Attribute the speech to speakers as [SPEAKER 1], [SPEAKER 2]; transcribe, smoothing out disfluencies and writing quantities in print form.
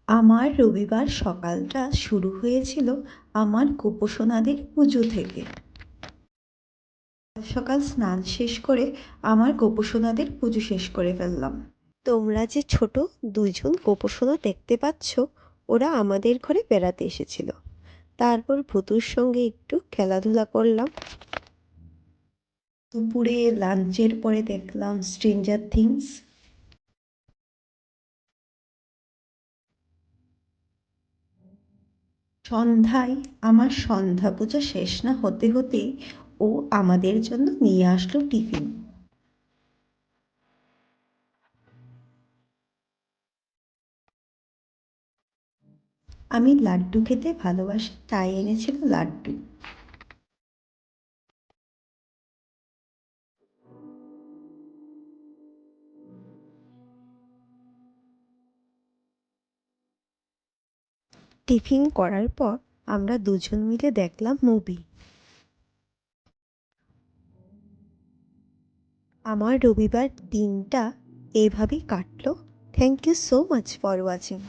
[SPEAKER 1] আমার রবিবার সকালটা শুরু হয়েছিল আমার গোপসোনাদের পুজো থেকে। সকাল স্নান শেষ করে আমার গোপসোনাদের পুজো শেষ করে ফেললাম।
[SPEAKER 2] তোমরা যে ছোট দুইজন গোপসোনা দেখতে পাচ্ছ, ওরা আমাদের ঘরে বেড়াতে এসেছিল। তারপর ভুতুর সঙ্গে একটু খেলাধুলা করলাম।
[SPEAKER 1] দুপুরে লাঞ্চের পরে দেখলাম স্ট্রেঞ্জার থিংস। সন্ধ্যায় আমার সন্ধ্যা পূজা শেষ না হতে হতেই ও আমাদের জন্য নিয়ে আসলো টিফিন। আমি লাড্ডু খেতে ভালোবাসি, তাই এনেছিল লাড্ডু।
[SPEAKER 2] টিফিন করার পর আমরা দুজন মিলে দেখলাম মুভি। আমার রবিবার দিনটা এইভাবেই কাটলো। Thank you so much for watching.